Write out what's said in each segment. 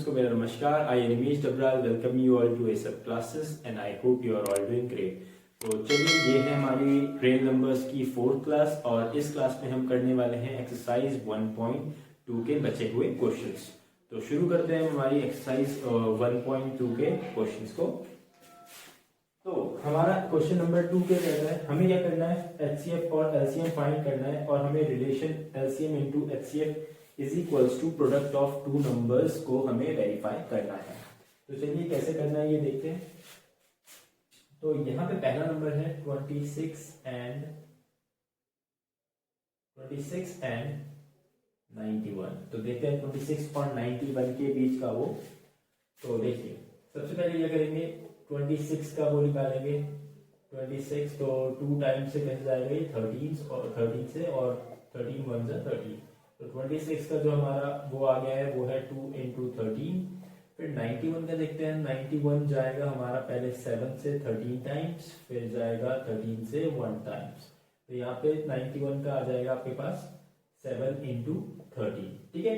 Students को मेरा नमस्कार। I Animesh Dabral welcome you all to SF classes and I hope you are all doing great. तो चलिए, ये है हमारी रेल नंबर्स की 4th क्लास और इस क्लास में हम करने वाले हैं एक्सरसाइज 1.2 के बचे हुए क्वेश्चंस। तो शुरू करते हैं हमारी एक्सरसाइज 1.2 के क्वेश्चंस को। तो हमारा क्वेश्चन नंबर 2 के रह रहा है, हमें क्या करना है, एचसीएफ और एलसीएम फाइंड करना है और हमें relation LCM into HCF is equals to product of two numbers को हमें वेरीफाई करना है। तो चलिए कैसे करना है ये देखते हैं। तो यहाँ पे पहला नंबर है 26 एंड 91। तो देखते हैं 26 और 91 के बीच का वो। तो देखिए सबसे पहले क्या करेंगे, 26 का वो निकालेंगे। 26 तो 2 टाइम्स से कैसे जाएगा, 13 और 13 से, और 13 1 जा 13। तो 26 का जो हमारा वो आ गया है वो है 2 इंटू 13। फिर 91 का देखते हैं। 91 जाएगा हमारा पहले 7 से 13 टाइम्स, फिर जाएगा 13 से 1 टाइम्स। तो यहाँ पे 91 का आ जाएगा आपके पास 7 इंटू 13। ठीक है।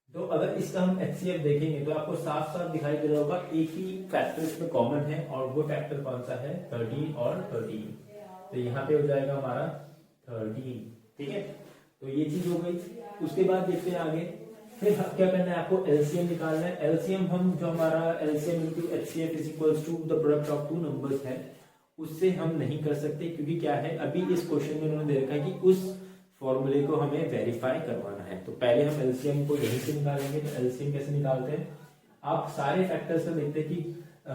तो अगर इसका हम एचसीएफ देखेंगे तो आपको साफ साफ दिखाई दे रहा होगा, एक ही फैक्टर इसमें कॉमन है और वो फैक्टर कौन सा है, 13 और 13। तो यहाँ पे हो जाएगा हमारा 13। ठीक है, तो ये चीज हो गई। उसके बाद देखते हैं आगे। फिर क्या करना है, आपको एलसीएम निकालना है। एलसीएम हम जो हमारा LCM into HCF is equals to the product of two numbers है, उससे हम नहीं कर सकते, क्योंकि क्या है, अभी इस क्वेश्चन में उन्होंने दे रखा है कि उस फॉर्मूले को हमें वेरीफाई करवाना है। तो पहले हम एलसीएम को यहीं से निकालेंगे। तो एलसीएम कैसे निकालते हैं, आप सारे फैक्टर्स में देखते हैं कि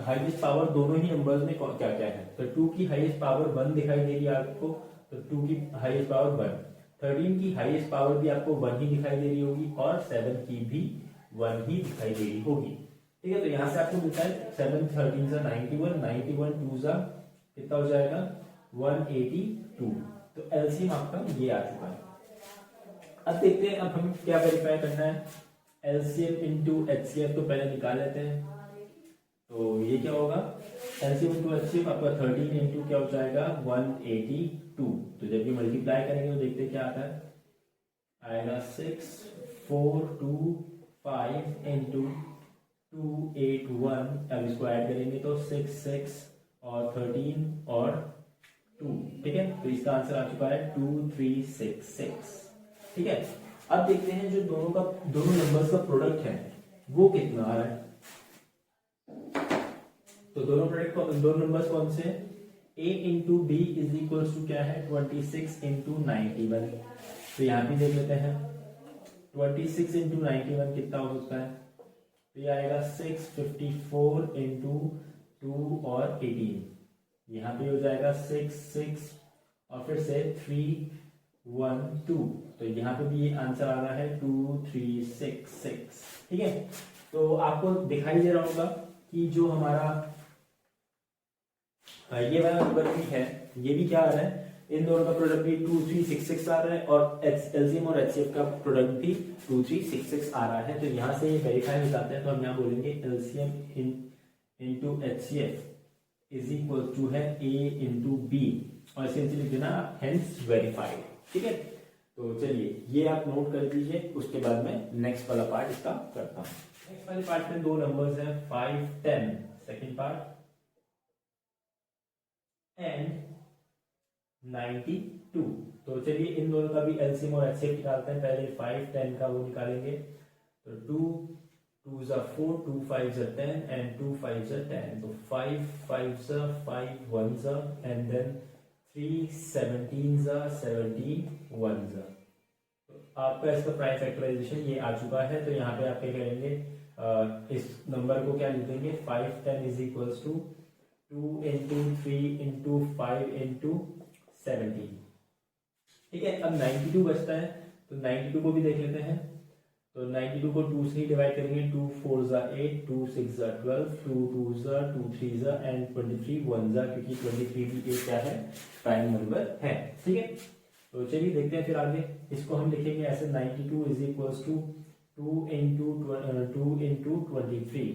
हाईएस्ट पावर दोनों ही नंबर्स में क्या क्या है। तो 2 की हाईएस्ट पावर 1 दिखाई दे रही है आपको, तो 2 की हाईएस्ट पावर 1। 13 की हाईएस्ट पावर भी आपको 1 ही दिखाई दे रही होगी और 7 की भी 1 ही दिखाई दे रही होगी। ठीक है, तो यहाँ से आपको मिलता है 7 13 जा 91, 91 2 जा कितना हो जाएगा 182। तो एलसीएम आपका ये आ चुका है। अब देखते हैं, अब हमें क्या वेरीफाई करना है। एलसीएम इनटू एचसीएफ तो पहले निकाल लेते हैं। तो ये क्या होगा, एलसीएम इनटू एचसीएफ आपका 13 इंटू क्या हो जाएगा 182। तो जब ये मल्टीप्लाई करेंगे तो देखते हैं क्या आता है, आएगा 6 4 2 5 इंटू 281। अब इसको ऐड करेंगे तो 6 6 और 13 और 2। ठीक है, तो इसका आंसर आ चुका है 2366। ठीक है, अब देखते हैं जो दोनों नंबर्स का प्रोडक्ट है वो कितना आ रहा है। तो दोनों नंबर्स कौन से, a into B is equal to क्या है 26 इंटू 91। तो यहाँ भी देख लेते हैं 26 इंटू 91 कितना हो सकता है। तो ये आएगा 654 इंटू 2 और 18। यहाँ पे हो जाएगा 6 6 और फिर से 3 1 2। तो यहाँ पे भी ये आंसर आ रहा है 2366। ठीक है, तो आपको दिखाई दे रहा होगा कि जो हमारा ये वाला नंबर भी है, ये भी क्या आ रहा है, इन दोनों का प्रोडक्ट भी 2366 आ रहा है और एलसीएम और एचसीएफ का प्रोडक्ट भी 2366 आ रहा है। तो यहाँ से ये वेरीफाई हो जाता है। तो हम यहाँ बोलेंगे LCM into HCF is equal to है a इंटू बी, और इसे लिख देना हेंस वेरीफाइड। ठीक है, तो चलिए ये आप नोट कर दीजिए। उसके बाद मैं नेक्स्ट वाला पार्ट इसका करता हूँ। नेक्स्ट वाले पार्ट में दो नंबर्स हैं 5 10, सेकेंड पार्ट, एंड 92। तो चलिए इन दोनों का भी एलसीएम और एचसीएफ निकालते हैं। पहले 5 10 का वो निकालेंगे। तो 2 2 जा 4 2 5 जा 10 एंड 2 5 जा 10। तो 5 5 जा 5 1 जा एंड देन 3 17 जा 71 जा। तो आपका इसका प्राइम फैक्टराइजेशन ये आ चुका है। तो यहाँ पे आप क्या करेंगे, इस नंबर को क्या लिख देंगे, 5 10 is equals to 2 into 3 into 5 into 17। ठीक है, अब 92 बचता है। तो 92 को भी देख लेते हैं। तो 92 को 2 से ही डिवाइड करेंगे। 2 4 जा 8, 2 6 जा 12, 2 2 जा 2 3 जा एंड 23 1 जा, क्योंकि 23 भी एक क्या है, प्राइम नंबर है। ठीक है, तो चलिए देखते हैं फिर आगे। इसको हम लिखेंगे ऐसे 92 इज इक्वल्स टू 2 इंटू 23।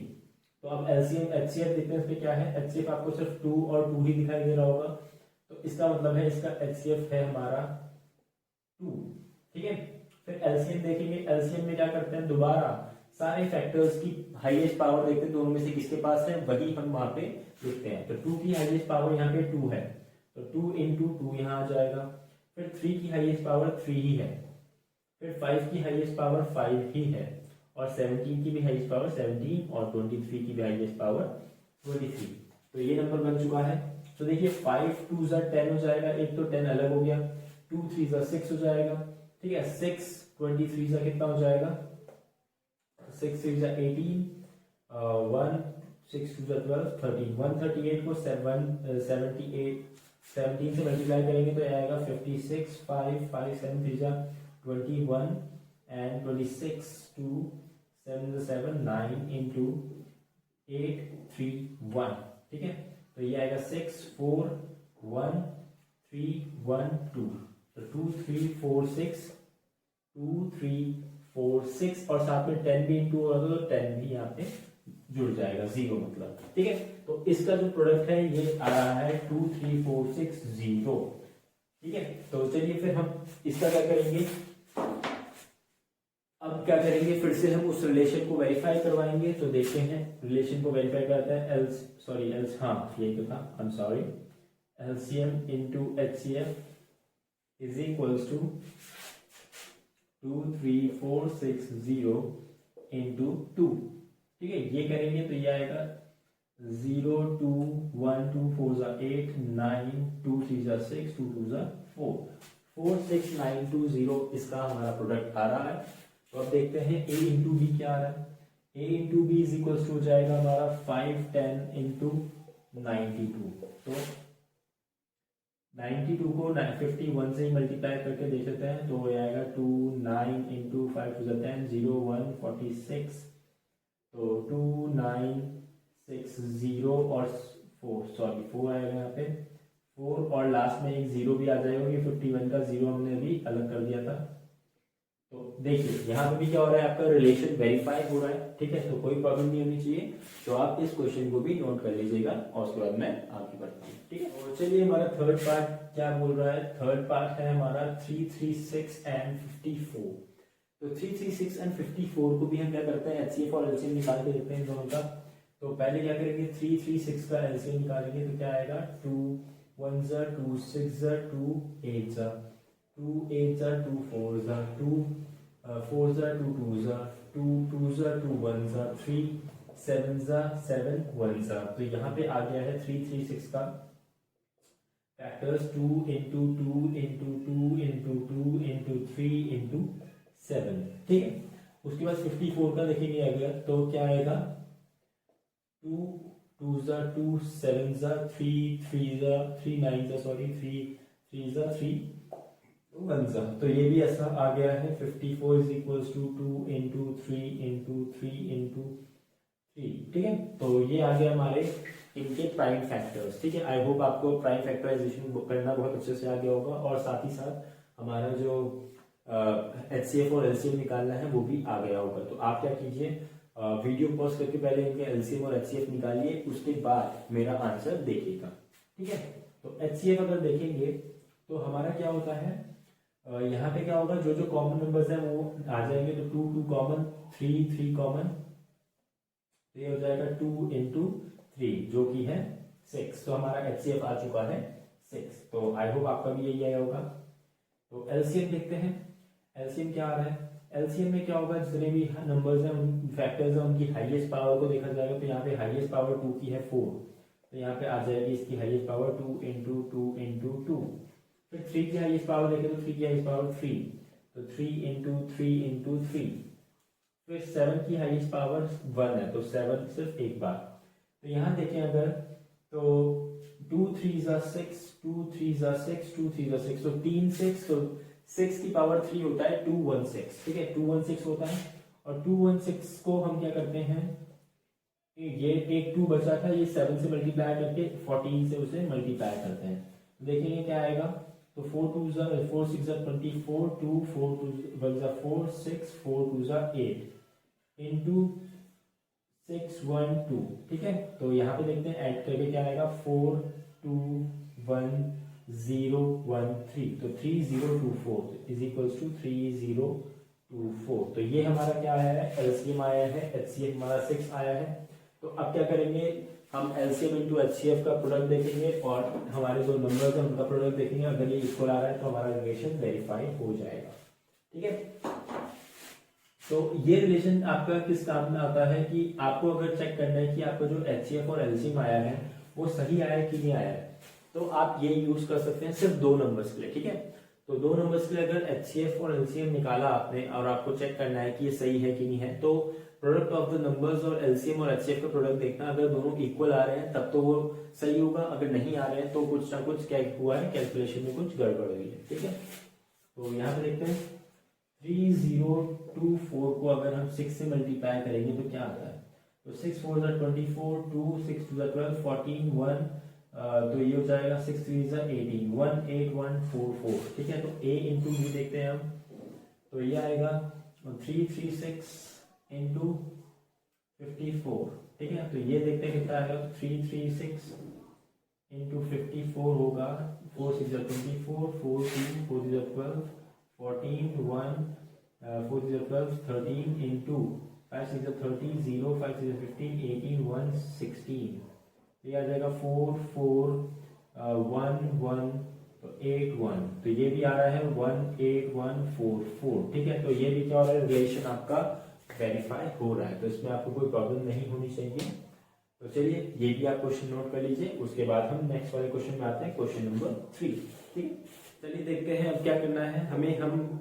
तो अब एलसीएम एचसीएफ देखते हैं इसमें क्या है। एचसीएफ आपको सिर्फ 2 और 2 ही दिखाई दे रहा होगा, तो इसका मतलब है इसका एचसीएफ है हमारा 2। ठीक है, फिर एलसीएम देखेंगे। एलसीएम में क्या करते हैं, दोबारा सारे फैक्टर्स की हाईएस्ट पावर देखते हैं दोनों में से किसके पास है, वही हम वहां पे लिखते हैं। तो 2 की हाईएस्ट पावर यहाँ पे 2 है, तो 2 इंटू 2 यहाँ आ जाएगा। फिर 3 की हाईएस्ट पावर 3 ही है, फिर 5 की हाईएस्ट पावर 5 ही है, और 17 की भी हाईएस्ट पावर 17, और 23 की भी हाईएस्ट पावर 23। तो ये नंबर बन चुका है। तो देखिए 5 2 10 हो जाएगा, एक तो 10 अलग हो गया, 2 3 6 हो जाएगा, ठीक है। 6 23 से कितना हो जाएगा, 6 3 18, 1 6 2 12 13, 138 को 17 से मल्टीप्लाई करेंगे तो आएगा 56, 5 5 7 3 21 एंड 26, 2 7 7 9 इंटू 8 3 1, ठीक है। तो ये आएगा 6 4 1 3 1 2, तो 2 3 4 6 2 3 4 6, और साथ में 10 भी इंटू होगा तो 10 भी यहाँ पे जुड़ जाएगा, 0 मतलब, ठीक है। तो इसका जो प्रोडक्ट है ये आ रहा है 2 3 4 6 0, ठीक है। तो चलिए फिर हम इसका क्या करेंगे, अब क्या करेंगे, फिर से हम उस रिलेशन को वेरीफाई करवाएंगे। तो देखते हैं रिलेशन को वेरीफाई करते हैं। एल्स हाँ ये तो था, I am sorry, LCM into HCF is equals to 2 3 4 6 0 into 2, ठीक है। ये करेंगे तो ये आएगा 0 2 1 2 4 8 9 2 3 6 2 2 4 4 6 9 2 0, इसका हमारा प्रोडक्ट आ रहा है। तो अब देखते हैं a इंटू बी क्या आ रहा है। a into B is equal to हो जाएगा हमारा 5 10 इंटू 92, तो 92 को 51 से ही मल्टीप्लाई करके देख लेते हैं, तो ये आएगा 2 9 इंटू 5 2 10 0 1 46, तो 2 9 6 0 और 4 आएगा यहाँ पे 4, और लास्ट में एक 0 भी आ जाएगा, ये 51 का 0 हमने अभी अलग कर दिया था। तो देखिए यहाँ पे भी क्या हो रहा है, आपका रिलेशन वेरीफाई हो रहा है, ठीक है। तो कोई प्रॉब्लम नहीं होनी चाहिए, तो आप इस क्वेश्चन को भी नोट कर लीजिएगा, और उसके बाद मैं आगे बढ़ता हूँ, ठीक है। तो चलिए हमारा थर्ड पार्ट क्या बोल रहा है, थर्ड पार्ट है हमारा 3 3 6 एंड 54। तो 3 3 6 एंड 54 को भी हम क्या करते हैं, एचसीएफ और एलसीएम निकाल के देखते हैं दोनों का। तो पहले क्या करेंगे, 3 3 6 का एलसीएम निकालेंगे, तो क्या आएगा 2 1 2 6 2 8 2 8 2 4 2 4 2 2 2 2 2 1 3 7 7 1। तो यहाँ पे आ गया है 3 3 6 का factors 2 into 2 into 2 into 2 into 3 into 7, ठीक है। उसके बाद 54 का देखेंगे अगर, तो क्या आएगा 2 2 2 7 3 3 3 9 सॉरी 3 3 3 1। तो ये भी ऐसा आ गया है 54 is equals to 2 into 3 into 3 into 3, ठीक है। तो ये आ गया हमारे इनके प्राइम फैक्टर्स, ठीक है। आई होप आपको प्राइम फैक्टराइजेशन करना बहुत अच्छे से आ गया होगा, और साथ ही साथ हमारा जो एचसीएफ और एलसीएम निकालना है वो भी आ गया होगा। तो आप क्या कीजिए, वीडियो पॉज करके पहले इनके एलसीएम और एचसीएफ निकालिए, उसके बाद मेरा आंसर देखिएगा, ठीक है। तो एचसीएफ अगर देखेंगे तो हमारा क्या होता है, यहाँ पे क्या होगा, जो जो कॉमन नंबर्स हैं वो आ जाएंगे, तो 2 2 कॉमन, 3 3 कॉमन, तो ये हो जाएगा 2 इंटू 3 जो कि है 6। तो हमारा एचसीएफ आ चुका है 6। तो आई होप आपका भी यही आया होगा। तो एलसीएम देखते हैं, एलसीएम क्या आ रहा है। एलसीएम में क्या होगा, जितने भी नंबर्स हैं फैक्टर्स हैं उनकी हाईएस्ट पावर को देखा जाएगा। तो यहाँ पे हाईएस्ट पावर 2 की है 4, तो यहाँ पे आ जाएगी इसकी हाईएस्ट पावर 2 इंटू 2 इंटू 2। फिर 3 की हाईएस्ट पावर देखें तो 3 की हाईएस्ट पावर 3, तो 3 इंटू 3 इंटू 3। फिर 7 की हाईएस्ट पावर 1 है, तो 7 सिर्फ एक बार। तो यहाँ देखें अगर, तो 2 3 6 2 3 6 2 3 6, तो 3 6, तो 6 की पावर 3 होता है 216, ठीक है। 216 होता है, और 216 को हम क्या करते हैं, ये एक 2 बचा था, ये 7 से मल्टीप्लाई करके 14 से उसे मल्टीप्लाई करते हैं। तो देखेंगे क्या आएगा, तो 4 2 4 6 24, 2 4 2 1 4 6 4 2 8 इंटू 6 1 2, ठीक है। तो यहाँ पे देखते हैं ऐड करके क्या आएगा, 4 2 1 0 1 3, तो 3024 इज इक्वल्स टू 3024। 4। तो ये हमारा क्या आया है, एलसीएम आया है, एचसीएफ हमारा 6 आया है। तो अब क्या करेंगे, हम एलसीएम इंटू एचसीएफ का प्रोडक्ट देखेंगे और हमारे जो नंबर्स हैं उनका प्रोडक्ट देखेंगे। अगर ये इक्वल आ रहा है तो हमारा रिलेशन वेरीफाई हो जाएगा। ठीक है, तो ये रिलेशन आपका किस काम में आता है कि आपको अगर चेक करना है कि आपका जो एचसीएफ और एलसीएम आया है वो सही आया है कि नहीं आया है, तो आप ये यूज कर सकते हैं सिर्फ दो नंबर्स के लिए। ठीक है, तो दो नंबर्स के लिए अगर एचसीएफ और एलसीएम निकाला आपने और आपको चेक करना है कि ये सही है कि नहीं है, तो प्रोडक्ट ऑफ द नंबर्स और एलसीएम और एचसीएफ का प्रोडक्ट देखना। अगर दोनों इक्वल आ रहे हैं तब तो वो सही होगा, अगर नहीं आ रहे हैं तो कुछ ना कुछ क्या हुआ है, कैलकुलेशन में कुछ गड़बड़ हुई है। ठीक है, तो यहाँ पे देखते हैं 3024 को अगर हम 6 से मल्टीप्लाई करेंगे तो क्या आता है, तो 6 4 24, 2 6 2 12, 14 1, तो ये हो जाएगा 6 3 18, 18144। ठीक है, तो a इंटू बी देखते हैं हम, तो ये आएगा 336 इंटू 54। ठीक है, तो ये देखते हैं कितना आएगा, 336 इंटू 54 होगा 4 6 24, 4 2 4 12, 14 1 4 12, 13 इंटू 5 6 30, 0 5 6 15, 18 1 16। ये आ जाएगा 4 4 1 1, तो 8 1, तो ये भी आ रहा है 18144। ठीक है, तो ये भी क्या हो रहा है, रिलेशन आपका वेरीफाई हो रहा है, तो इसमें आपको कोई प्रॉब्लम नहीं होनी चाहिए। तो चलिए ये भी आप क्वेश्चन नोट कर लीजिए, उसके बाद हम नेक्स्ट वाले क्वेश्चन में आते हैं, क्वेश्चन नंबर 3। ठीक है, चलिए देखते हैं अब क्या करना है हमें। हम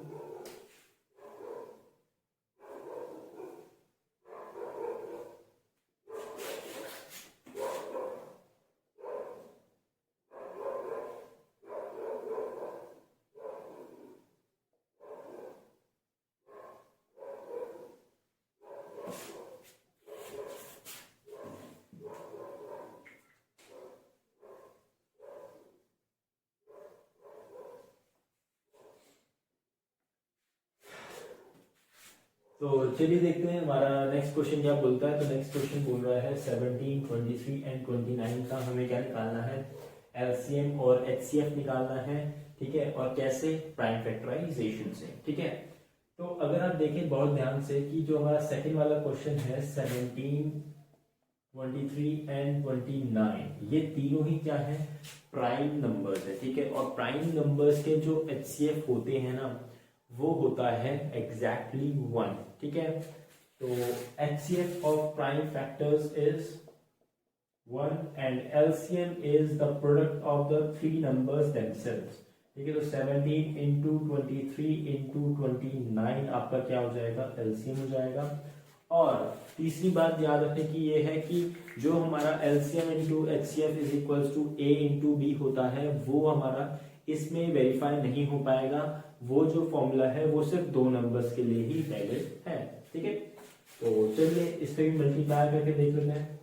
तो चलिए देखते हैं हमारा नेक्स्ट क्वेश्चन क्या बोलता है। तो नेक्स्ट क्वेश्चन बोल रहा है 17 23 एंड 29 का हमें क्या निकालना है, एलसीएम और एचसीएफ निकालना है। ठीक है, और कैसे, प्राइम फैक्टराइजेशन से। ठीक है, तो अगर आप देखें बहुत ध्यान से कि जो हमारा सेकंड वाला क्वेश्चन है 17 23 एंड 29, ये तीनों ही क्या है, प्राइम नंबर्स है। ठीक है, और प्राइम नंबर्स के जो एचसीएफ होते हैं ना वो होता है एग्जैक्टली 1। ठीक है, तो HCF of prime factors is 1 and LCM is the product of the three numbers themselves. ठीक है, तो 17 इंटू 23 इंटू 29 आपका क्या हो जाएगा, LCM हो जाएगा। और तीसरी बात याद रखने की ये है कि जो हमारा LCM into HCF is equals to A into B होता है वो हमारा इसमें वेरीफाई नहीं हो पाएगा। वो जो फॉर्मूला है वो सिर्फ दो नंबर्स के लिए ही वैलिड है। ठीक है, तो चलिए इस पे भी मल्टीप्लाई करके देख लेते हैं।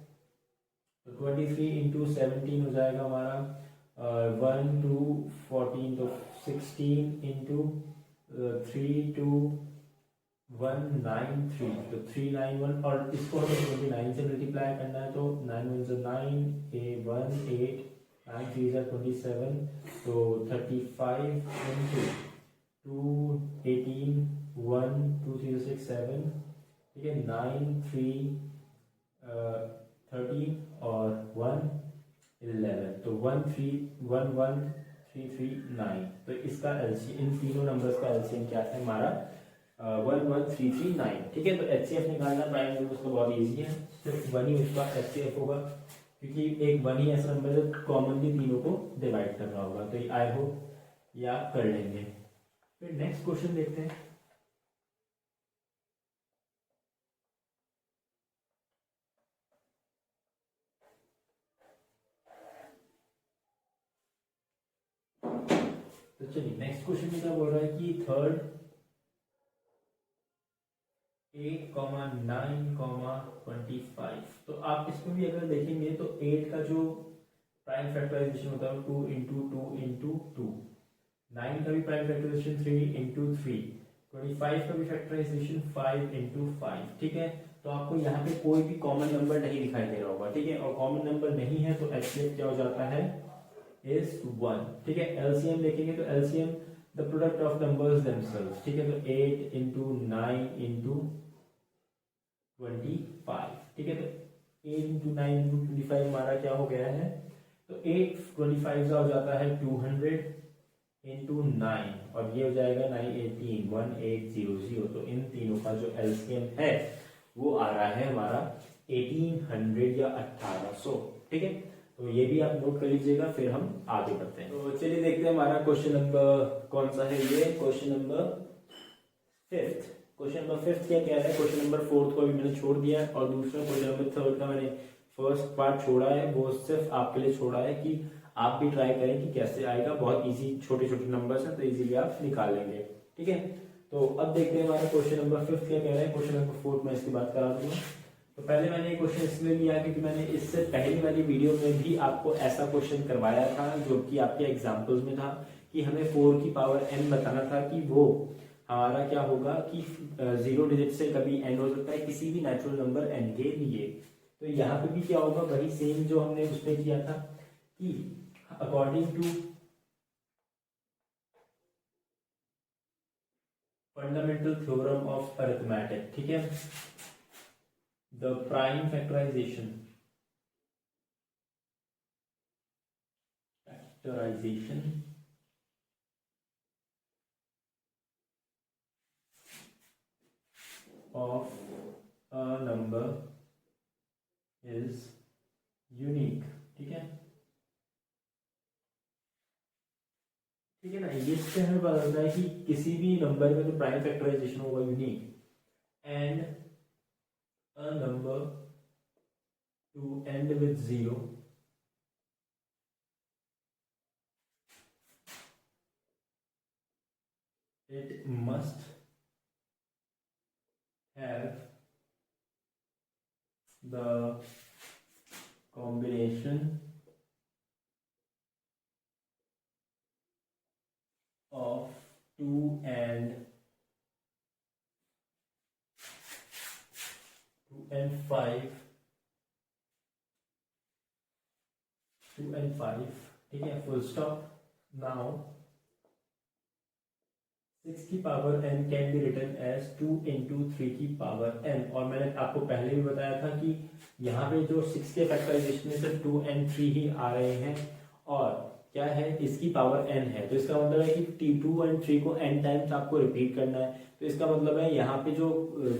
तो 23 इंटू 17 हो जाएगा हमारा 1 2 14, तो 16 इंटू 3 2 193, तो 391, और इसको हमें 29 से मल्टीप्लाई करना है, तो 9 1 9 1 8 9 3 27, तो 35 इंटू 2 18 1 2 0 6 7। ठीक है, 9 3 13 और 1 11, तो 1 3 1 1 3 3 9। तो इसका एलसीएम, इन तीनों नंबर्स का एलसीएम क्या है हमारा 11339। ठीक है, तो एचसीएफ निकालना प्राइम नंबर्स का बहुत इजी है, सिर्फ 1 ही उसका एचसीएफ होगा क्योंकि एक 1 ही ऐसा नंबर है कॉमनली तीनों को डिवाइड करना होगा। तो आई होप ये आप कर लेंगे। फिर नेक्स्ट क्वेश्चन देखते हैं। तो चलिए नेक्स्ट क्वेश्चन में क्या बोल रहा है कि थर्ड 8, 9, 25। तो आप इसको भी अगर देखेंगे तो 8 का जो प्राइम फैक्टराइजेशन होता है 2 इंटू 2 इंटू 2, 9 का भी प्राइम फैक्टराइजेशन 3 इंटू 3, 25 का भी फैक्टराइजेशन 5 इंटू 5। ठीक है, तो आपको यहाँ पे कोई भी कॉमन नंबर नहीं दिखाई दे रहा होगा। ठीक है, और कॉमन नंबर नहीं है तो एचसीएफ क्या हो जाता है, इज 1। ठीक है, एलसीएम देखेंगे तो LCM the product of numbers themselves, ठीक है। तो 8 इंटू 9 इंटू 25, ठीक है। तो 8 इंटू 9 इंटू 25 हमारा क्या हो गया है, तो 8 25 का हो जाता है 200 इंटू 9, और ये हो जाएगा 9 18 1800। तो इन तीनों का जो एलसीएम है वो आ रहा है हमारा 1800 या 1800, ठीक है। तो ये भी आप नोट कर लीजिएगा, फिर हम आगे बढ़ते हैं। तो चलिए देखते हैं हमारा क्वेश्चन नंबर कौन सा है। ये question number 5th। Question number 5th क्या कह रहा है, क्वेश्चन नंबर 4th को अभी मैंने छोड़ दिया है, और दूसरा क्वेश्चन नंबर 3rd का मैंने फर्स्ट पार्ट छोड़ा है, वो सिर्फ आपके लिए छोड़ा है कि आप भी ट्राई करें कि कैसे आएगा। बहुत इजी छोटे छोटे नंबर्स हैं, तो इजीली आप निकाल लेंगे, ठीक है। तो अब देखते हैं हमारा क्वेश्चन नंबर 5th क्या कह रहा है। क्वेश्चन नंबर 4th में इसकी बात करा दूंगा। तो पहले मैंने ये क्वेश्चन इसलिए लिया क्योंकि मैंने इससे पहली वाली वीडियो में भी आपको ऐसा क्वेश्चन करवाया था, जो कि आपके एग्जाम्पल्स में था कि हमें 4 की पावर n बताना था कि वो हमारा क्या होगा कि 0 डिजिट से कभी n हो सकता है किसी भी नेचुरल नंबर n के लिए। तो यहाँ पे भी क्या होगा, वही सेम जो हमने उसमें किया था कि according to fundamental theorem of arithmetic, ठीक है, the prime factorisation of a number is unique, ठीक है, ठीक है ना। ये इससे हमें पता चलता है कि किसी भी नंबर में जो प्राइम फैक्टराइजेशन होगा unique, and a number to end with 0 it must have the combination of 2 and 5, 2 and 5, ठीक है, फुल स्टॉप। नाउ 6 की power n can be written as 2 into 3 की पावर n, और मैंने आपको पहले भी बताया था कि यहाँ पे जो 6 के फैक्टराइजेशन में सिर्फ 2 and 3 ही आ रहे हैं, और क्या है, इसकी पावर n है। तो इसका मतलब है कि 2 and 3 को n टाइम्स आपको रिपीट करना है। तो इसका मतलब है यहाँ पे जो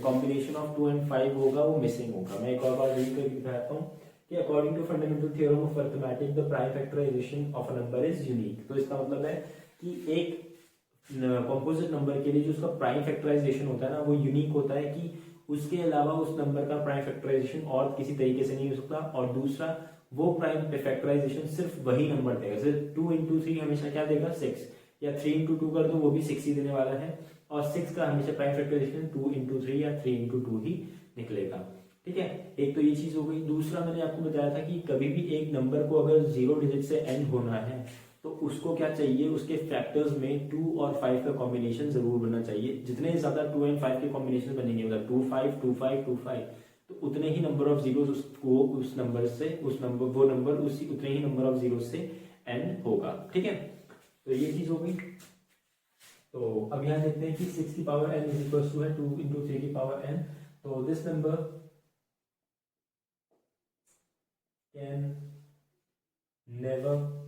कॉम्बिनेशन ऑफ 2 and 5 होगा वो मिसिंग होगा। मैं एक और बार रीड करके दिखाता हूँ कि according to fundamental theorem of arithmetic the prime factorisation of a number is unique. तो इसका मतलब है कि एक कॉम्पोजिट नंबर के लिए जो उसका प्राइम फैक्टराइजेशन होता है ना, वो यूनिक होता है कि उसके अलावा उस नंबर का प्राइम फैक्टराइजेशन और किसी तरीके से नहीं हो सकता। और दूसरा, वो प्राइम फैक्टराइजेशन सिर्फ वही नंबर देगा। जैसे 2 इंटू 3 हमेशा क्या देगा, 6, या 3 इंटू 2 कर दो वो भी 6 ही देने वाला है, और 6 का हमेशा प्राइम फैक्टराइजेशन 2 इंटू 3 या 3 इंटू 2 ही निकलेगा, ठीक है। एक तो ये चीज हो गई। दूसरा, मैंने आपको बताया था कि कभी भी एक नंबर को अगर 0 डिजिट से एंड होना है तो उसको क्या चाहिए, उसके फैक्टर्स में 2 और 5 का कॉम्बिनेशन जरूर बनना चाहिए। जितने ज्यादा 2 and 5 के कॉम्बिनेशन बनेंगे, मतलब 2 5 2 5 2 5, तो उतने ही नंबर ऑफ जीरोस उसको उस नंबर से वो नंबर उसी उतने ही नंबर ऑफ जीरो से एंड होगा, ठीक है। तो ये चीज हो गई। तो अब यहाँ देखते हैं कि 6 की power n is equal to है 2 इंटू 3 की पावर n। तो this number can never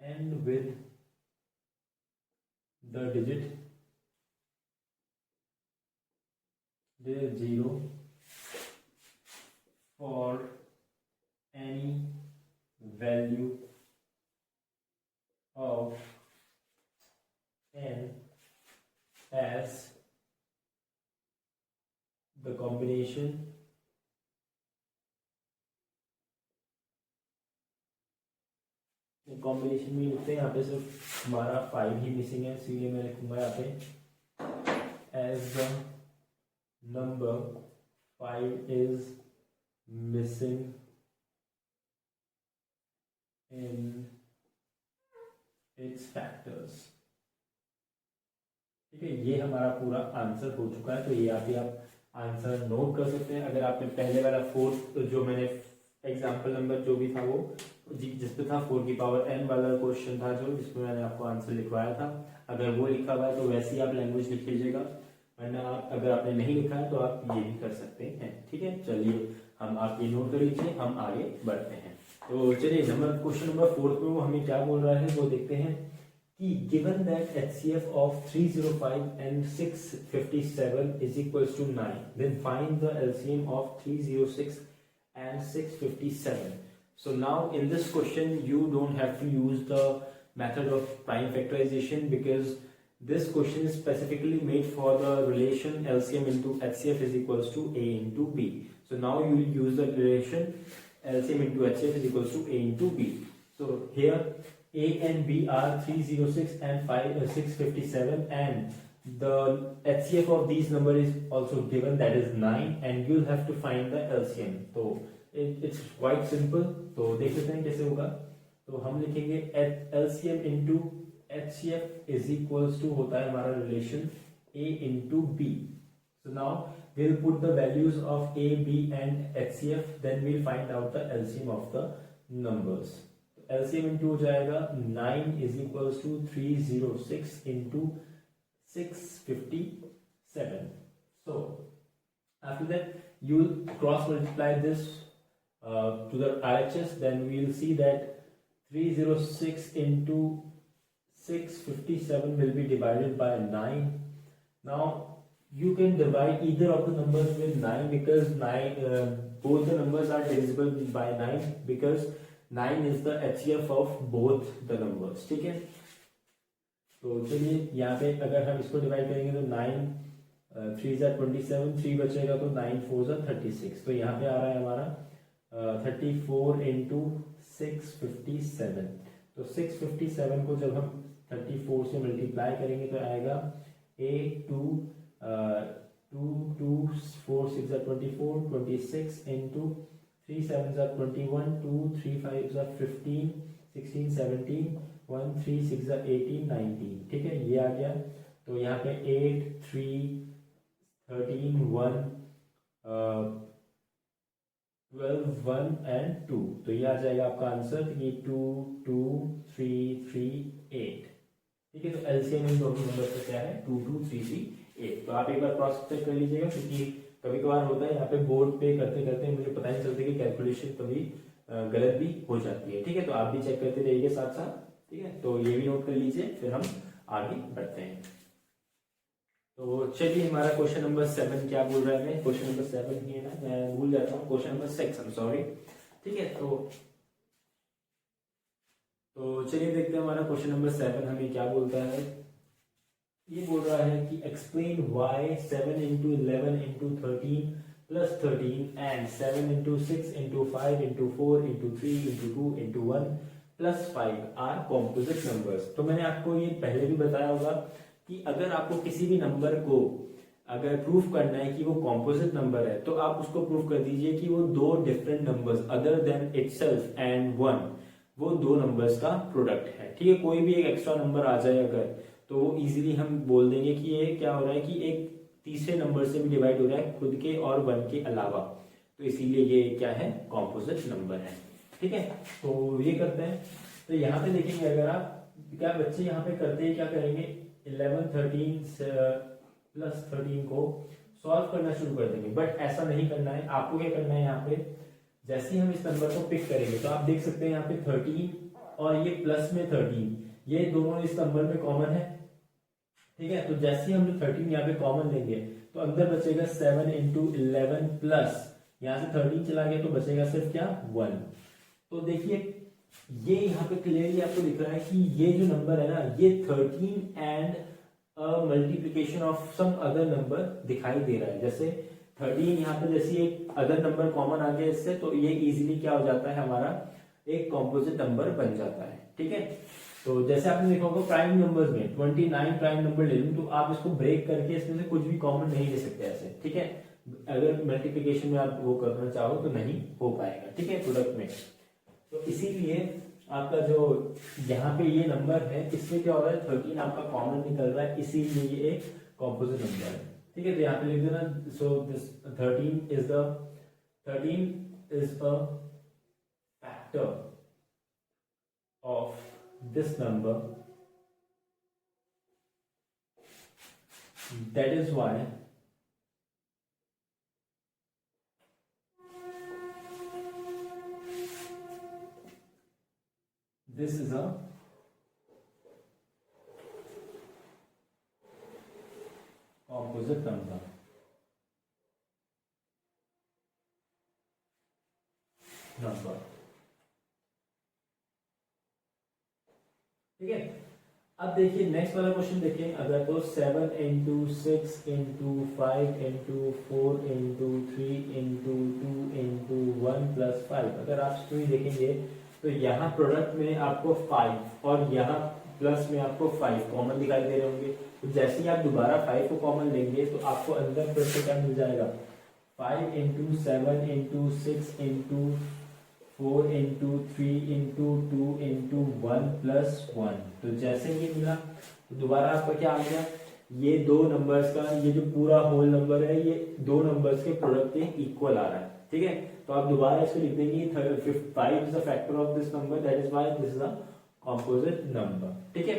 end with the digit 0 for any value of n as the combination combination में लिखते हैं। यहाँ पे सिर्फ हमारा 5 ही मिसिंग है, इसलिए मैं लिखूंगा यहाँ पे as the number 5 is missing in its factors, ठीक है। ये हमारा पूरा आंसर हो चुका है। तो ये आप आंसर नोट कर सकते हैं। अगर आपने पहले वाला 4th जो मैंने एग्जाम्पल नंबर जो भी था वो जिसपे था 4 की पावर n वाला क्वेश्चन था जो जिसमें मैंने आपको आंसर लिखवाया था। अगर वो लिखा हुआ है तो वैसे ही आप लैंग्वेज लिख लीजिएगा, वरना अगर आपने नहीं लिखा है तो आप ये भी कर सकते हैं। ठीक है, चलिए हम आप ये नोट कर लीजिए, हम आगे बढ़ते हैं। तो चलिए क्वेश्चन नंबर 4 में वो हमें क्या बोल रहा है वो देखते हैं कि given that HCF of 305 and 657 is equals to 9, then find the LCM of 306 and 657. So now in this question you don't have to use the method of prime factorization because this question is specifically made for the relation LCM into HCF is equals to A into B. So now you will use the relation LCM into HCF is equals to A into B. So here A and B are 306 and 657 and the HCF of these number is also given, that is 9, and you'll have to find the LCM. तो it's quite simple. तो देख लेते हैं कैसे होगा। तो हम लिखेंगे LCM into HCF is equals to होता है हमारा relation A into B. So now we'll put the values of A, B and HCF, then we'll find out the LCM of the numbers. LCM into हो जाएगा 9 is equals to 306 into 657. So after that you will cross multiply this to the RHS, then we will see that 306 into 657 will be divided by 9. Now you can divide either of the numbers with 9 because 9 both the numbers are divisible by 9 because 9 is the HCF of both the numbers. ठीक है, तो चलिए यहाँ पे अगर हम इसको divide करेंगे तो 9 3 ज़ा 27, 3 बचेगा तो 9 4 ज़ा 36। तो यहाँ पे आ रहा है हमारा 34 इंटू 657। तो 657 को जब हम 34 से मल्टीप्लाई करेंगे तो आएगा 8 2 2 4 6 ज़ा 24 26 इंटू 3 7 are 21, 2 3 5 are 15, 16 17, 1 3 6 are 18 19। ठीक है, ये आ गया। तो यहाँ पे 8 3 13 1 12 1 and 2, तो ये आ जाएगा आपका आंसर ये 2 2 3 3 8। ठीक है, तो एलसीएम इन दोनों नंबर का क्या है 2 2 3 3 8। तो आप एक बार क्रॉस चेक कर लीजिएगा क्योंकि कभी कभार होता है यहाँ पे बोर्ड पे करते करते मुझे पता नहीं चलता कि कैलकुलेशन कभी गलत भी हो जाती है। ठीक है, तो आप भी चेक करते रहिए साथ साथ। ठीक है, तो ये भी नोट कर लीजिए, फिर हम आगे बढ़ते हैं। तो चलिए हमारा क्वेश्चन नंबर 7 क्या बोल रहा है, क्वेश्चन नंबर 7 ही है ना, मैं भूल जाता हूँ, question number 6 I am sorry. ठीक है, तो चलिए देखते हैं हमारा क्वेश्चन नंबर 7 हमें क्या बोलता है। ये बोल रहा है कि explain why 7 into 11 into 13 plus 13 and 7 into 6 into 5 into 4 into 3 into 2 into 1 plus 5 are composite numbers. तो मैंने आपको ये पहले भी बताया होगा कि अगर आपको किसी भी नंबर को अगर प्रूफ करना है कि वो कॉम्पोजिट नंबर है तो आप उसको प्रूफ कर दीजिए कि वो दो different numbers other than itself and 1 वो दो नंबर्स का प्रोडक्ट है। ठीक है, कोई भी एक एक्स्ट्रा नंबर आ जाए अगर तो वो इजीली हम बोल देंगे कि ये क्या हो रहा है कि एक तीसरे नंबर से भी डिवाइड हो रहा है खुद के और 1 के अलावा, तो इसीलिए ये क्या है कॉम्पोजिट नंबर है। ठीक है, तो ये करते हैं। तो यहाँ पे देखेंगे अगर आप क्या बच्चे यहाँ पे करते हैं क्या करेंगे 11 13 प्लस 13 को सॉल्व करना शुरू कर देंगे, बट ऐसा नहीं करना है। आपको क्या करना है यहाँ पे जैसे ही हम इस नंबर को पिक करेंगे तो आप देख सकते हैं यहाँ पे 13 और ये प्लस में 13 ये दोनों इस नंबर में कॉमन है। ठीक है, तो जैसे ही हम 13 यहाँ पे कॉमन लेंगे तो अंदर बचेगा 7 इंटू 11 प्लस यहाँ से 13 चला गया तो बचेगा सिर्फ क्या 1। तो देखिए ये यहाँ पे क्लियरली आपको दिख रहा है कि ये जो नंबर है ना ये 13 and multiplication of some other number दिखाई दे रहा है। जैसे 13 यहाँ पे जैसे एक अदर नंबर कॉमन आ गया इससे तो ये इजीली क्या हो जाता है हमारा एक कॉम्पोजिट नंबर बन जाता है। ठीक है, तो जैसे आपने देखा होगा प्राइम नंबर्स में 29 प्राइम नंबर ले लूं तो आप इसको ब्रेक करके इसमें से कुछ भी कॉमन नहीं ले सकते ऐसे। ठीक है, अगर मल्टीप्लिकेशन में आप वो करना चाहो तो नहीं हो पाएगा। ठीक है, प्रोडक्ट में तो इसीलिए आपका जो यहाँ पे ये नंबर है इसमें क्या हो रहा है 13 आपका कॉमन निकल रहा है, इसीलिए ये एक कॉम्पोजिट नंबर है। ठीक है, तो यहाँ पे लिख देना so this 13 is a factor of this number, that is why this is a composite number. ठीक है, अब देखिए नेक्स्ट वाला क्वेश्चन देखें। अगर तो 7 into 6 into 5 into 4 into 3 into 2 into 1 plus 5, अगर आप स्टोरी देखेंगे तो यहाँ प्रोडक्ट में आपको 5 और यहाँ प्लस में आपको 5 कॉमन दिखाई दे रहे होंगे। तो जैसे ही आप दोबारा 5 को कॉमन लेंगे तो आपको अंदर फिर से क्या मिल जाएगा, 5 into 7 into 6 into 4 into 3 into 2 into 1 plus 1। तो जैसे ये मिला तो दोबारा आपका क्या आ गया, ये दो नंबर्स का, ये जो पूरा होल नंबर है ये दो नंबर्स के प्रोडक्ट के इक्वल आ रहा है। ठीक है, तो आप दोबारा इसको लिख देंगे 5 is the factor of this number, that is why this is a composite number. ठीक है,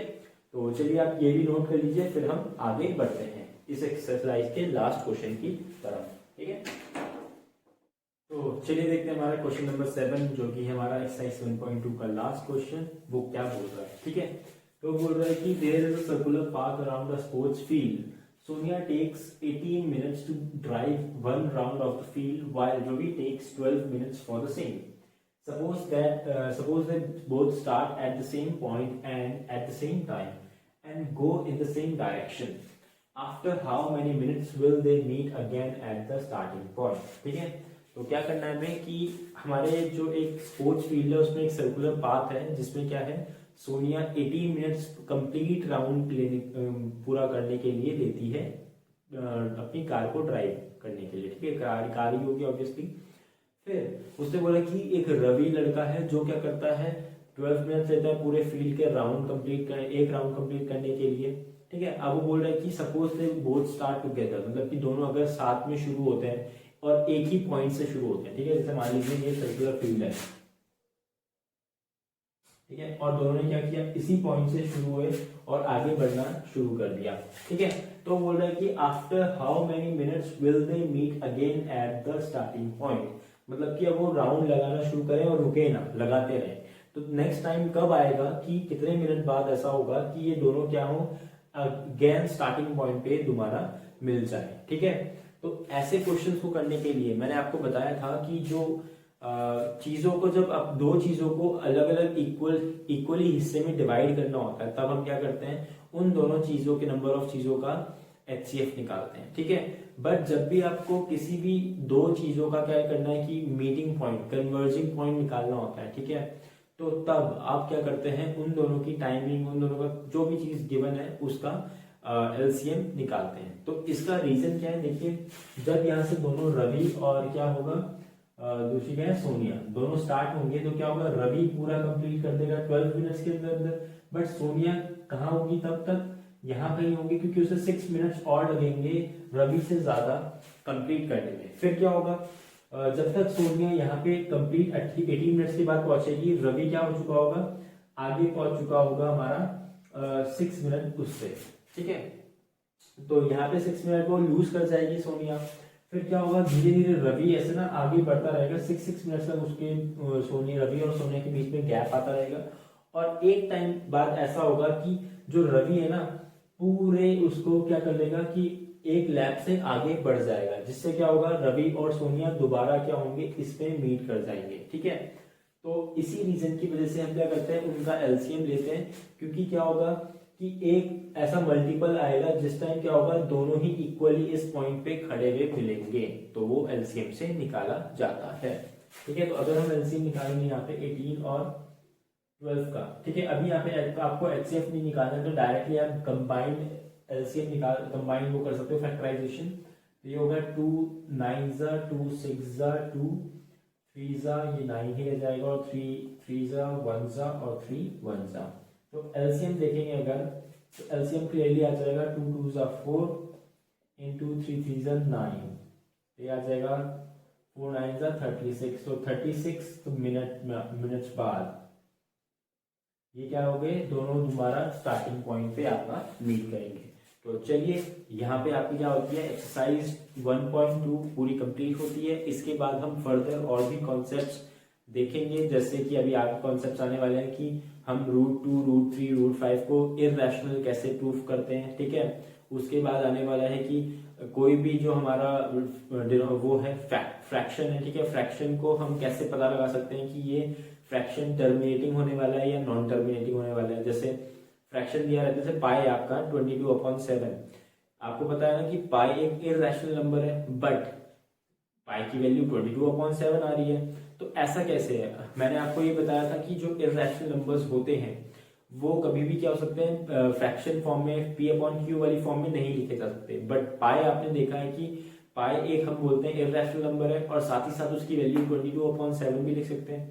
तो चलिए आप ये भी नोट कर लीजिए, फिर हम आगे बढ़ते हैं इस एक्सरसाइज के लास्ट क्वेश्चन की तरफ। ठीक है, तो चलिए देखते हैं हमारा क्वेश्चन नंबर 7 जो कि है हमारा एक्सरसाइज 7.2 का लास्ट क्वेश्चन, वो क्या बोल रहा है। ठीक है, तो बोल रहा है कि there is a circular path around the sports field, Sonia takes 18 minutes to drive one round of the field while Ravi takes 12 minutes for the same. Suppose they both start at the same point and at the same time and go in the same direction. After how many minutes will they meet again at the starting point? ठीक है, तो क्या करना है हमें कि हमारे जो एक स्पोर्ट्स फील्ड है उसमें एक सर्कुलर पाथ है जिसमें क्या है, सोनिया 18 मिनट्स कंप्लीट राउंड पूरा करने के लिए लेती है अपनी कार को ड्राइव करने के लिए। ठीक है, कार ही होगी ऑब्वियसली। फिर उसने बोला कि एक रवि लड़का है जो क्या करता है 12 मिनट लेता है पूरे फील्ड के राउंड कंप्लीट एक राउंड कंप्लीट करने के लिए। ठीक है, अब वो बोल रहा है कि suppose they both start together, मतलब कि दोनों अगर साथ में शुरू होते हैं और एक ही पॉइंट से शुरू होते हैं। ठीक है, जैसे मान लीजिए ये सर्कुलर फील्ड है, ठीक है, और दोनों ने क्या किया, इसी पॉइंट से शुरू हुए और आगे बढ़ना शुरू कर दिया। ठीक है, तो बोल रहा है कि after how many minutes will they meet again at the starting point, मतलब कि अब वो राउंड लगाना शुरू करें और रुके ना, लगाते रहे। तो नेक्स्ट टाइम कब आएगा कि कितने मिनट बाद ऐसा होगा कि ये दोनों क्या हो, अगेन स्टार्टिंग पॉइंट पे दोबारा मिल जाए। ठीक है, तो ऐसे क्वेश्चंस को करने के लिए मैंने आपको बताया था कि जो चीजों को, जब आप दो चीजों को अलग अलग इक्वली हिस्से में डिवाइड करना होता है तब हम क्या करते हैं, उन दोनों चीजों के नंबर ऑफ चीजों का HCF निकालते हैं। ठीक है, बट जब भी आपको किसी भी दो चीजों का क्या करना है कि मीटिंग पॉइंट, कन्वर्जिंग पॉइंट निकालना होता है। ठीक है, तो तब आप क्या करते हैं, उन दोनों की टाइमिंग, उन दोनों का जो भी चीज गिवन है उसका LCM निकालते हैं। तो इसका रीजन क्या है, देखिए जब यहाँ से दोनों रवि और क्या होगा, दूसरी क्या है सोनिया, दोनों स्टार्ट होंगे तो क्या होगा, रवि पूरा कंप्लीट कर देगा 12 मिनट्स के अंदर, बट सोनिया कहाँ होगी तब तक, यहाँ कहीं होगी, क्योंकि उसे 6 मिनट्स और लगेंगे रवि से ज्यादा कंप्लीट करने में। फिर क्या होगा, जब तक सोनिया यहाँ पे कंप्लीट 18 मिनट्स के बाद पहुंचेगी, रवि क्या हो चुका होगा, आगे पहुंच चुका होगा हमारा 6 मिनट उससे। ठीक है, तो यहाँ पे 6 मिनट को लूज कर जाएगी सोनिया। फिर क्या होगा, धीरे धीरे रवि ऐसे ना आगे बढ़ता रहेगा, 6 मिनट्स तक उसके रवि और सोनिया के बीच में गैप आता रहेगा। और एक टाइम बाद ऐसा होगा कि जो रवि है ना पूरे उसको क्या कर लेगा कि एक लैप से आगे बढ़ जाएगा, जिससे क्या होगा, रवि और सोनिया दोबारा क्या होंगे, इसमें मीट कर जाएंगे। ठीक है, तो इसी रीजन की वजह से हम क्या करते हैं, उनका LCM लेते हैं, क्योंकि क्या होगा कि एक ऐसा मल्टीपल आएगा जिस टाइम क्या होगा, दोनों ही इक्वली इस पॉइंट पे खड़े हुए मिलेंगे, तो वो LCM से निकाला जाता है। ठीक है, तो अगर हम LCM निकालेंगे यहाँ पे 18 और 12 का, ठीक है, अभी यहाँ पे आपको HCF नहीं निकालना, तो डायरेक्टली आप कंबाइंड LCM कंबाइंड वो कर सकते हो, फैक्टराइजेशन। तो ये होगा 2 9 2 6 2 3 ये 9 ही रह जाएगा, और 3 1 और 3 1 तो LCM देखेंगे अगर, तो LCM क्लियरली आ जाएगा 2 2 4 इंटू 3 3 9, ये आ जाएगा 4 9 36, तो 36 मिनट्स बाद ये क्या हो गए, दोनों दोबारा स्टार्टिंग पॉइंट पे आपका मीट करेंगे। तो चलिए यहाँ पे आपकी क्या होती है, एक्सरसाइज 1.2 पूरी कंप्लीट होती है। इसके बाद हम फर्दर और भी कॉन्सेप्ट्स देखेंगे, जैसे कि अभी आगे कॉन्सेप्ट्स आने वाले हैं कि हम रूट 2, रूट 3, रूट 5 को इररेशनल कैसे प्रूफ करते हैं, ठीक है। उसके बाद आने वाला है कि कोई भी जो हमारा वो है फ्रैक्शन है, ठीक है, फ्रैक्शन को हम कैसे पता लगा सकते हैं कि ये फ्रैक्शन टर्मिनेटिंग होने वाला है या नॉन टर्मिनेटिंग होने वाला है। जैसे फ्रैक्शन दिया रहता है, जैसे पाई आपका 22/7, आपको पता है ना कि पाई एक इररेशनल नंबर है, बट पाई की वैल्यू 22/7 आ रही है। तो ऐसा कैसे है, मैंने आपको ये बताया था कि जो इररेशनल नंबर्स होते हैं वो कभी भी क्या हो सकते हैं, फ्रैक्शन फॉर्म में p/q वाली फॉर्म में नहीं लिखे जा सकते। बट पाई आपने देखा है कि पाई एक हम बोलते हैं इररेशनल नंबर है, और साथ ही साथ उसकी वैल्यू 22/7 भी लिख सकते हैं।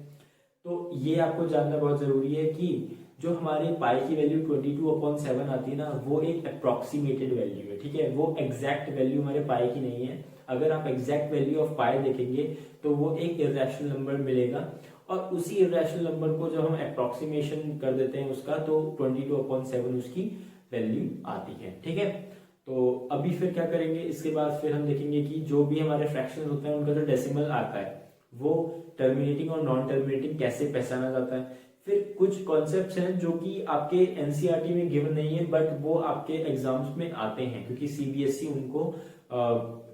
तो ये आपको जानना बहुत जरूरी है कि जो हमारी पाई की वैल्यू 22/7 आती है ना, वो एक अप्रोक्सीमेटेड वैल्यू है, ठीक है, वो एग्जैक्ट वैल्यू हमारे पाई की नहीं है। अगर आप एग्जैक्ट वैल्यू ऑफ पाई देखेंगे तो वो एक इररेशनल नंबर मिलेगा, और उसी इररेशनल नंबर को जब हम अप्रोक्सीमेशन कर देते हैं उसका, तो 22/7 उसकी वैल्यू आती है, ठीक है। तो अभी फिर क्या करेंगे, इसके बाद फिर हम देखेंगे कि जो भी हमारे फ्रैक्शन होते हैं उनका जो डेसिमल आता है वो टर्मिनेटिंग और नॉन टर्मिनेटिंग कैसे पहचाना जाता है। फिर कुछ कॉन्सेप्ट्स हैं जो कि आपके एनसीईआरटी में गिवन नहीं है, बट वो आपके एग्जाम्स में आते हैं, क्योंकि सीबीएसई उनको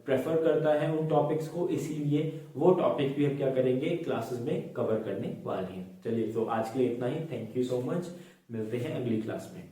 प्रेफर करता है उन टॉपिक्स को, इसीलिए वो टॉपिक भी हम क्या करेंगे, क्लासेस में कवर करने वाले हैं। चलिए, तो आज के लिए इतना ही। थैंक यू सो मच, मिलते हैं अगली क्लास में।